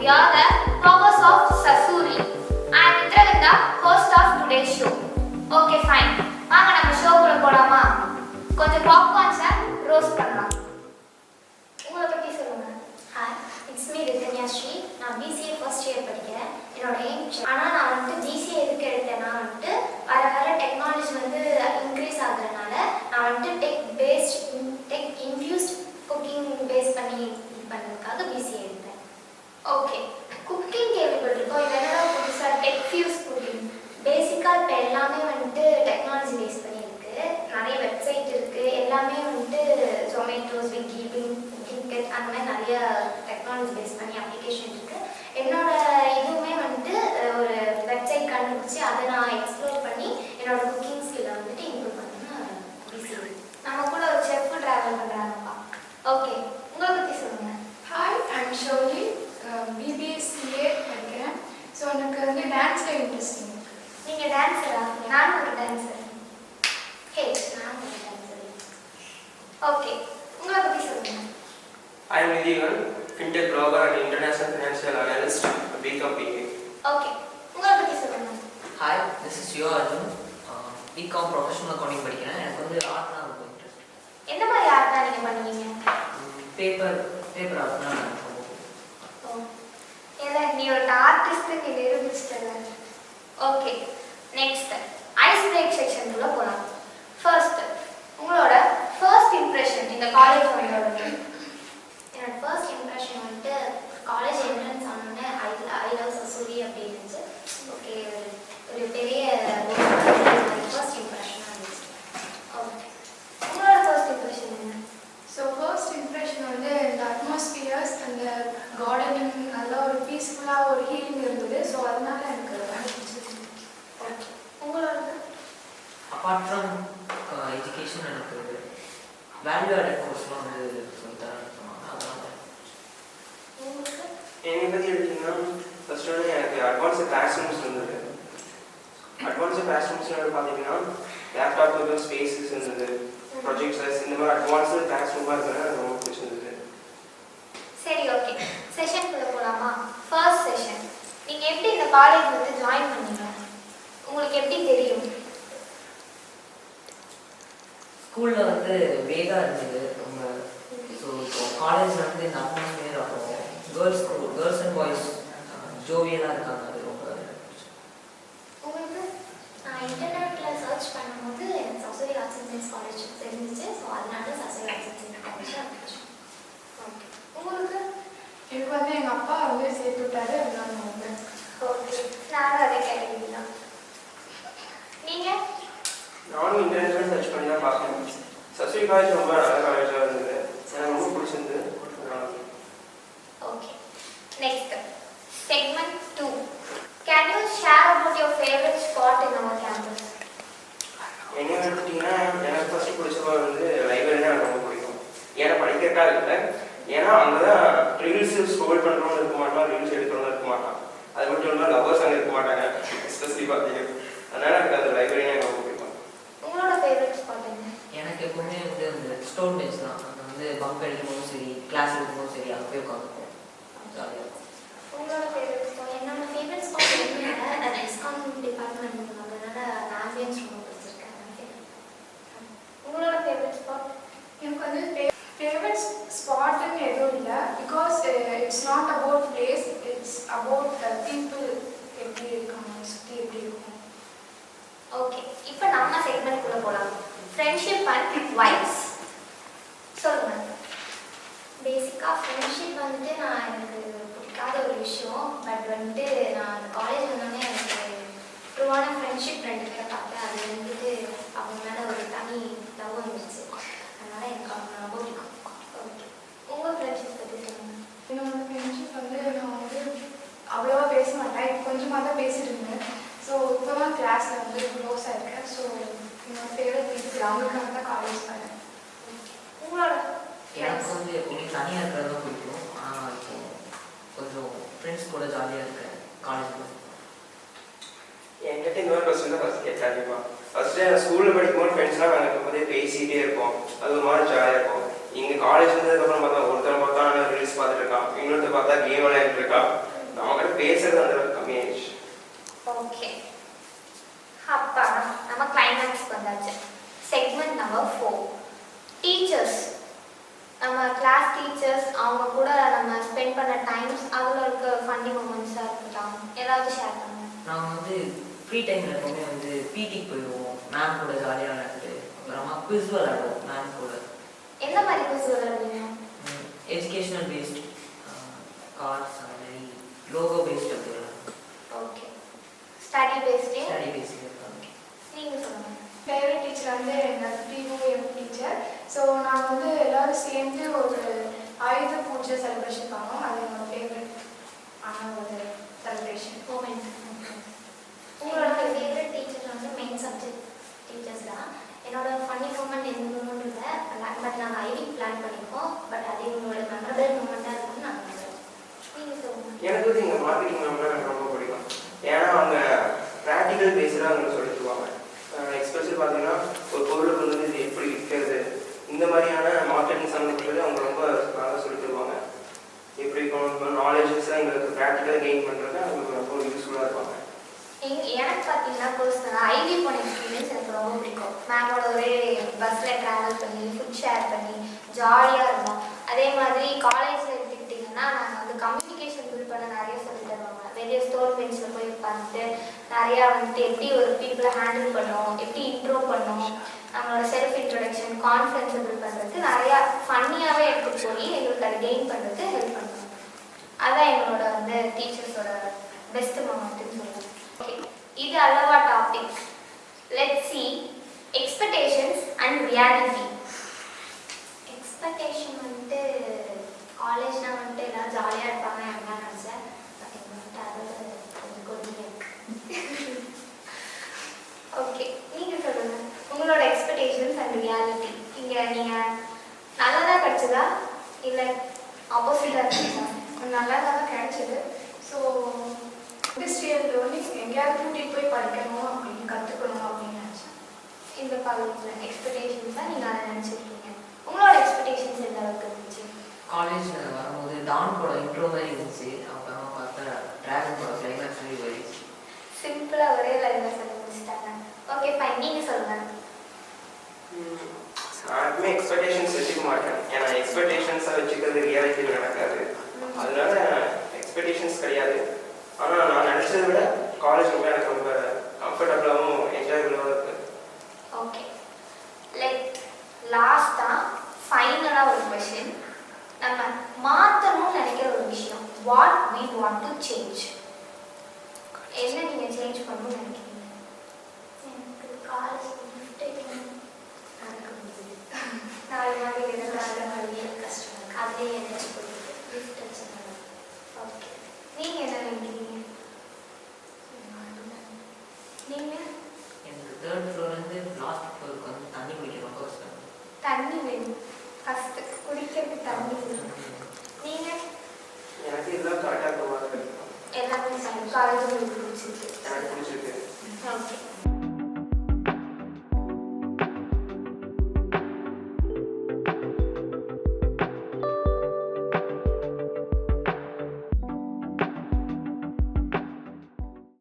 hear the powers of Sasuri. I am Mitravinda, host of today's show. Okay, fine. வாங்க நம்ம ஷோக்குள்ள போலாமா? கொஞ்சம் பாப்கார்ன்ஸை roast பண்ணலாம். உங்களை பற்றி சொல்லுங்க. Hi, it's me Ritanya Sri. நான் பிசிஏ ஃபர்ஸ்ட் இயர் படிக்கிறேன். என்னோட எய்ம் ஆனால் நான் வந்துட்டு பிசிஏ எதுக்கு எடுத்தேன்னா வந்துட்டு வர டெக்னாலஜி வந்து இன்க்ரீஸ் ஆகுறதுனால நான் வந்துட்டு டெக் இன்ஃபியூஸ்ட் குக்கிங் பேஸ் பண்ணி இது பண்ணதுக்காக பிசிஏ எடுத்தேன். ஓகே, குக்கிங் கேள்விப்பட்டிருக்கோம். இது என்னடா புதுசாக டெக் ஃபியூஸ் குக்கிங்? பேசிக்காக இப்போ எல்லாமே வந்துட்டு டெக்னாலஜி பேஸ் பண்ணி இருக்குது. நிறைய வெப்சைட் இருக்குது. எல்லாமே வந்துட்டு ஜொமேட்டோ, ஸ்விக்கி, பிளிங்கெட் அந்த மாதிரி நிறைய டெக்னாலஜி பேஸ் பண்ணி அப்ளிகேஷன் இருக்குது. என்னோட இதுவுமே வந்துட்டு ஒரு வெப்சைட் கண்டுபிடிச்சி அதை நான் எக்ஸ்ப்ளோர் பண்ணி என்னோட குக்கிங் ஸ்கில்லை வந்துட்டு இம்ப்ரூவ் பண்ணேன். பிசிஏ நம்ம கூட ஒரு செஃப் ட்ராவல் பண்ணுறாங்கப்பா. ஓகே, உங்களை பற்றி சொல்லுங்கள். Hi, I'm surely. பிபிஎஸ்சிஏ படிக்கிறேன். ஸோ எனக்கு வந்து டான்ஸில் இன்ட்ரெஸ்டிங். நீங்கள் டான்ஸரா? நானும் ஒரு டான்ஸர். ஹே, நான் ஒரு டான்ஸர். ஓகே, உங்களை பற்றி சொல்லுங்கள். I am Nidhivan, fintech blogger and international financial analyst, BCom BA. Okay, உங்களை பற்றி சொல்லுங்கள். Hi, this is yo Arjun. BCom professional accounting படிக்கிறேன். எனக்கு வந்து ஆர்ட்னா ரொம்ப இன்ட்ரெஸ்ட். என்ன மாதிரி ஆர்ட்னா நீங்கள் பண்ணுவீங்க? பேப்பர் ஆர்ட்னா ஓ, இல்லை நீ ஒரு ஆர்டிஸ்ட்டு நீ நிரூபிச்சிட்டல. ஓகே, நெக்ஸ்ட் ஐஸ் பிரேக் செக்ஷனுக்குள்ளே போகலாம். ஃபர்ஸ்ட் உங்களோட ஃபர்ஸ்ட் இம்ப்ரெஷன் இந்த காலேஜ் உங்களோட. என்னோட ஃபர்ஸ்ட் இம்ப்ரெஷன் வந்துட்டு காலேஜ் என்ட்ரன்ஸ் ஆனோடனே ஐ லவ் சசூரி அப்படின்னு இருந்துச்சு. ஓகே, ஒரு பெரிய ஃபர்ஸ்ட் இம்ப்ரெஷனாக இருந்துச்சு. ஓகே, உங்களோட ஃபர்ஸ்ட் இம்ப்ரெஷன் என்ன? ஸோ ஃபர்ஸ்ட் இம்ப்ரெஷன் வந்து இந்த அட்மாஸ்பியர்ஸ், அந்த கார்டனிங், நல்லா ஒரு பீஸ்ஃபுல்லாக ஒரு ஹீலிங் இருந்தது. ஸோ அதனால எனக்கு பிடிச்சது. ஓகே, உங்களோட அப்பார்ட் ஃப்ரம் எஜுகேஷன் எனக்கு வேல்யூ ஆடட் கோர்ஸ்லாம் வந்து சொல்லித்தரேன்னு சொன்னாங்க. அதனால உங்களுக்கு என்னை பற்றி எடுத்தீங்கன்னா ஃபர்ஸ்ட் வந்து எனக்கு அட்வான்ஸு கிளாஸ் ரூம்ஸ் இருந்தது. அட்வான்ஸு கிளாஸ் ரூம்ஸ்னு பார்த்தீங்கன்னா லேப்டாப் ஸ்பேஸஸ் இருந்தது, ப்ரொஜெக்டர்ஸ், இந்த மாதிரி அட்வான்ஸு கிளாஸ் ரூமாக இருக்கிறது எனக்கு ரொம்ப பிடிச்சிருந்தது. சரி, ஓகே, செஷனுக்குள்ளே போகலாமா? ஃபர்ஸ்ட் செஷன் நீங்கள் எப்படி இந்த காலேஜ் வந்து ஜாயின் பண்ணீங்க? உங்களுக்கு எப்படி தெரியும்? ஸ்கூலில் வந்து வேகாக இருந்தது ரொம்ப. ஸோ இப்போ காலேஜில் வந்து இந்த அட்மாஸ்பியர், அப்புறம் கேர்ள்ஸ் அண்ட் பாய்ஸ் ஜோவியலாக இருக்காங்க. அது ரொம்ப உங்களுக்கு நான் இன்டர்நெட்டில் சர்ச் பண்ணும்போது எனக்கு Sasurie arts and science college தெரிஞ்சிச்சு. ஸோ அதனால Sasurie arts and science college இருந்துச்சு. ஓகே, உங்களுக்கு எனக்கு வந்து எங்கள் அப்பா வந்து சேர்த்து விட்டாரு. அதனால நான் வந்து ஓகே, நானும் அதே கேட்டகரி தான். நீங்கள் நானும் இன்டர்நெட்டில் சர்ச் பண்ணி தான் பார்த்தேன். சஸ்வி காலேஜ் ரொம்ப நல்ல காலேஜாக இருந்தது, எனக்கு ரொம்ப பிடிச்சிருந்தது. Okay, next segment 2. Can you share about your favourite spot in our campus? என்ன எடுத்துட்டிங்கன்னா எனக்கு ஃபஸ்ட்டு பிடிச்சப்போ வந்து லைப்ரரினா எனக்கு ரொம்ப பிடிக்கும். ஏன்னா படிக்கிறதுக்காக இல்லை, ஏன்னா அங்கே தான் ரீல்ஸு ஸ்க்ரோல் பண்ணுறவங்க இருக்க மாட்டான், ரீல்ஸ் எடுக்கிறவங்க இருக்க மாட்டான். அது மட்டும் இல்லாமல் லவ்வர்ஸ் அங்கே இருக்க மாட்டாங்க, எஸ்பெஷலி பார்த்தீங்க. அதனால் எனக்கு அந்த லைப்ரரினா எனக்கு ரொம்ப பிடிக்கும். உங்களோட ஃபேவரட் ஸ்பாட் என்ன? எனக்கு எப்பவுமே வந்து அந்த ஸ்டோன் பெஞ்ச் தான். அங்கே வந்து பங்க் அடிக்கும்போதும் சரி, கிளாஸ் எடுக்கும்போதும் சரி, அங்கே போய் உட்காந்துப்போம். ஜாலியாக இருக்கும். உங்களோட ஃபேவரட் ஸ்பாட்? என்னோட ஃபேவரட் ஸ்பாட் வந்து டிஸ்கவுண்ட் டிபார்ட்மெண்ட், அதனால நான் ஆம்பியன்ஸ் ரொம்ப பிடிச்சிருக்கேன். உங்களோட ஃபேவரட் ஸ்பாட்? எனக்கு வந்து ஃபேவரட் ஸ்பாட்டுன்னு எதுவும் இல்லை. Because it's not about place, it's about people. எப்படி இருக்காங்க, சுற்றி எப்படி இருக்கும். ஓகே, இப்போ நம்ம செக்மெண்ட்குள்ளே போகலாம். ஃப்ரெண்ட்ஷிப் அண்ட் வைப்ஸ் சொல்லுங்கள். பேசிக்காக ஃப்ரெண்ட்ஷிப் வந்துட்டு எனக்கு பிடிக்காத ஒரு விஷயம். பட் வந்துட்டு நான் அந்த காலேஜ் வந்தோடனே எனக்கு ட்ரூவான ஃப்ரெண்ட்ஷிப் 2 பேரை பார்த்தேன். அது வந்துட்டு அவங்க மேலே ஒரு தனி லவ் வந்துருச்சு. அதனால எனக்கு அவங்க ரொம்ப பிடிக்கும். ஓகே, உங்கள் ஃப்ரெண்ட்ஷிப் பற்றி சொல்லுங்கள். என்னோட ஃப்ரெண்ட்ஷிப் வந்து நான் வந்து அவ்வளோவா பேச மாட்டேன். இப்போ கொஞ்சமாக தான் பேசிட்டு இருந்தேன். ஸோ இப்போ தான் கிளாஸில் வந்து க்ளோஸாக இருக்கேன். ஸோ என்னோட ஃபேவரட் பீப்புள் அவங்களுக்காக தான் காலேஜ் பண்ணேன். உங்களோட எனக்கு வந்து எப்பவுமே தனியாக இருக்கிறது தான் பிடிக்கும். ஆனால் இப்போ கொஞ்சம் ஃப்ரெண்ட்ஸ் கூட ஜாலியாக இருக்கேன் காலேஜில். என்கிட்ட இந்த மாதிரி கொஸ்டின் தான் ஃபஸ்ட் கேட்டாங்கப்பா. ஃபஸ்ட்டு ஸ்கூலில் படிக்கும்போது ஃப்ரெண்ட்ஸ்லாம் நாங்கள் இருக்கும்போதே பேசிகிட்டே இருப்போம். அது ஒரு மாதிரி ஜாலியாக இருக்கும். இங்கே காலேஜ் வந்ததுக்கப்புறம் பார்த்தா ஒருத்தரை பார்த்தா ரீல்ஸ் பார்த்துட்டு இருக்கான், இன்னொருத்தர் பார்த்தா கேம் விளையாண்டுட்டு இருக்கான். பேசுறது அந்த அளவுக்கு கம்மியாயிடுச்சு. ஓகே, அப்பா நம்ம கிளைமேக்ஸ்க்கு வந்தாச்சு. Segment number 4, teachers. நம்ம கிளாஸ் டீச்சர்ஸ் அவங்க கூட நம்ம ஸ்பெண்ட் பண்ண டைம்ஸ், அதில் இருக்க ஃபன்னி மூமெண்ட்ஸாக இருக்கட்டும், ஏதாவது ஷேர் பண்ணுங்க. நாங்கள் வந்து ஃப்ரீ டைமில் எப்பவுமே வந்து பிடிக்கு போயிடுவோம், மேம் கூட ஜாலியாக விளையாண்டு. அப்புறமா குவிஸ் விளையாடுவோம் மேம் கூட. எந்த மாதிரி குவிஸ் விளையாடுவீங்க? எஜுகேஷனல் பேஸ்டு, கார்ட்ஸ் அந்த மாதிரி லோகோ பேஸ்டு அப்படி விளையாடுவோம். ஓகே, ஸ்டடி பேஸ்டே. ஸ்டடி பேஸ்டு இருக்காங்க. நீங்கள் சொல்லுங்கள். ஃபேவரட் டீச்சர் வந்து எங்கள் பிஓஎம் டீச்சர். ஸோ நாங்கள் வந்து எல்லோரும் சேர்ந்து ஒரு ஆயுத பூஜை செலிப்ரேஷன் பண்ணோம். அது என்னோட ஃபேவரட் ஆன ஒரு செலிப்ரேஷன் மூமெண்ட். உங்களோட ஃபேவரட் டீச்சர் வந்து மெயின் சப்ஜெக்ட் டீச்சர்ஸ் தான். என்னோட ஃபன்னி மூமெண்ட் எந்த மூமெண்ட் இல்லை, பட் நாங்கள் ஐடி பிளான் பண்ணியிருக்கோம். பட் அது எங்களோட மெமரபிள் மூமெண்ட்டாக இருக்கும்னு நாங்கள் நினைக்கிறோம். நீங்கள் சொல்லுங்கள். எனக்கு வந்து எங்கள் மார்க்கெட்டிங் மேம்னா எனக்கு ரொம்ப பிடிக்கும். ஏன்னா அவங்க ப்ராக்டிக்கல் பேஸ்டாக அவங்க சொல்லி தருவாங்க. எக்ஸ்பெஷலி பார்த்தீங்கன்னா ஒரு பொருளுக்கு வந்து இது எப்படி விற்கிறது, இந்த மாதிரியான மார்க்கெட்டிங் சம்மந்தப்பட்டது அவங்க ரொம்ப நல்லா சொல்லி தருவாங்க. எப்படி நாலேஜஸ்லாம் எங்களுக்கு ப்ராக்டிக்கலாக கெயின் பண்ணுறது அவங்களுக்கு ரொம்ப யூஸ்ஃபுல்லாக இருப்பாங்க. எனக்கு பார்த்தீங்கன்னா பர்சனலாக ஐவி போன எக்ஸ்பீரியன்ஸ் எனக்கு ரொம்ப பிடிக்கும். மேமோட ஒரே பஸ்ஸில் ட்ராவல் பண்ணி ஃபுட் ஷேர் பண்ணி ஜாலியாக இருந்தோம். அதே மாதிரி காலேஜில் எடுத்துக்கிட்டிங்கன்னா நாங்கள் வந்து கம்யூனிகேஷன் பில்ட் பண்ண நிறைய சொல்லி தருவாங்க. வெளியே ஸ்டோர் பெஞ்சில் போய் உட்காந்துட்டு நிறையா வந்துட்டு எப்படி ஒரு பீப்புளை ஹேண்டில் பண்ணோம், எப்படி இன்ட்ரோ பண்ணோம், நம்மளோட செல்ஃப் இன்ட்ரொடக்ஷன், கான்ஃபிடன்ஸை பில்ட் பண்ணுறதுக்கு நிறையா ஃபன்னியாகவே எடுத்துகிட்டு போய் எங்களுக்கு அதை கெயின் பண்ணுறதுக்கு ஹெல்ப் பண்ணுவோம். அதான் எங்களோட வந்து டீச்சர்ஸோட பெஸ்ட் மொமெண்ட்னு சொல்லுவோம். ஓகே, இது அல்லவா topic. Let's see expectations and reality. Expectation வந்துட்டு காலேஜ்னால் வந்துட்டு எல்லாம் ஜாலியாக இருப்பாங்க என்ன நினச்சேன். பட் எங்கள் வந்துட்டு அது கொஞ்சம் கொஞ்சம் இருக்கு. ஓகே, நீங்கள் சொல்லுங்கள் உங்களோட எக்ஸ்பெக்டேஷன்ஸ் அண்ட் ரியாலிட்டி. இங்கே நீங்கள் நல்லதாக படிச்சதா இல்லை ஆப்போசிட்டாக இருந்துச்சா? நல்லா தான் கிடைச்சிது. ஸோ இண்டஸ்ட்ரியல் லேர்னிங் எங்கேயாவது கூட்டிகிட்டு போய் படிக்கணும் அப்படின்னு கற்றுக்கணும் அப்படின்னு நினச்சேன். இந்த காலேஜில் எக்ஸ்பெக்டேஷன்ஸாக நீங்கள் அதை நினச்சிருக்கீங்க. உங்களோட எக்ஸ்பெக்டேஷன்ஸ் எந்த அளவுக்கு இருந்துச்சு? காலேஜில் வரும்போது டான் கூட இன்ட்ரோ மாதிரி இருந்துச்சு. அப்புறமா பார்த்தா ட்ராகன் கூட கிளைமேக்ஸ் மாதிரி போயிடுச்சு. சிம்பிளாக ஒரே லைனில் சொல்லி முடிச்சிட்டாங்க. ஓகே ஃபைன், நீங்கள் சொல்லுங்கள். நான் எப்பவுமே எக்ஸ்பெக்டேஷன்ஸ் வச்சுக்க மாட்டேன். ஏன்னா எக்ஸ்பெக்டேஷன்ஸை வச்சுக்கிறது ரியாலிட்டியில் நடக்காது. அதனால எக்ஸ்பெக்டேஷன்ஸ் கிடையாது. ஆனால் நான் நினச்சதை விட காலேஜ் ரொம்ப எனக்கு ரொம்ப கம்ஃபர்டபுளாகவும் என்ஜாயபுளாகவும் இருக்குது. ஓகே, லாஸ்ட்டாக ஃபைனலாக ஒரு கொஷின். நம்ம மாற்றணும்னு நினைக்கிற ஒரு விஷயம், what we want to change. என்ன நீங்கள் சேஞ்ச் பண்ணணும்னு நினைக்கிறீங்க? எனக்கு காலேஜ் கிஃப்ட் நடக்க முடியுது. நாலு மாதிரி அதனால எதாவது நிறைய கஷ்டம் இருக்குது. அதுலேயே ஏதாச்சும் போயிடுது கிஃப்ட் வச்சுருந்தாங்க. ஓகே, நீங்கள் என்ன நினைக்கிறீங்க? நீங்கள் எனக்கு தேர்ட் ஃப்ளோர்லேருந்து லாஸ்ட் ஃப்ளோருக்கு வந்து தண்ணி குடிக்க ரொம்ப கஷ்டம். தண்ணி வேணும், ஃபஸ்ட்டு குடிக்கிறதுக்கு தண்ணி வேணும். நீங்கள் எனக்கு இதெல்லாம் கரெக்டாக இருக்க மாதிரி இருக்கும். எல்லாமே காலேஜ் உங்களுக்கு பிடிச்சிருக்கு. எனக்கு பிடிச்சிருக்கு.